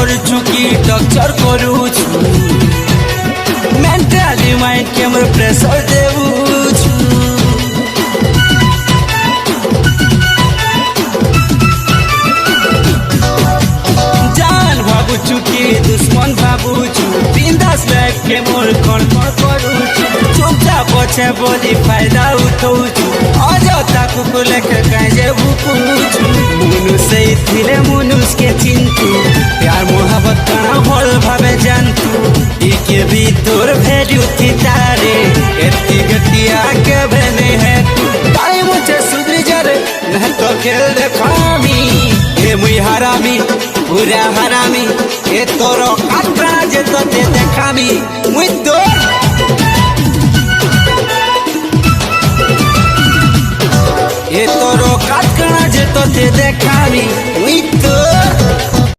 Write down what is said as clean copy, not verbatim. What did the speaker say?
କରୁଛୁ କି ଟର୍ଚର କରୁଛୁ ମେଣ୍ଟାଲି ମାଇଣ୍ଡ କେ ମୋର ପ୍ରେସର ଦେଉଛୁ ଜାନ ଭାବୁଛୁ କି ଦୁଶ୍ମନ ଭାବୁଛୁ ବିନ୍ଦାସ ଲାଇଫ କେ ମୋର କଣ କରୁଛୁ ଚୁପଚାପ ପଛେ ବୋଲି ଫାଇଦା ଉଠଉଛୁ ଅଯଥା କୁକୁ ଲେଖେ କାଇଁ ଯେ ଭୁକୁଛୁ मुनुष थे मुनुष के चिंतु प्यार मोहब्बत कणा भल भावे जानतु इके भी तोर वैल्यू थी तारे एती गतिया के बने है ताई मुझे सुधरी जरे न तो खेल देखामी हे मुई हरामी पूरा हरामी ए तोरो काटरा जे तो ते देखामी मुई तोर ये तोरो काटकणा जे तो ते देखामी मुई तो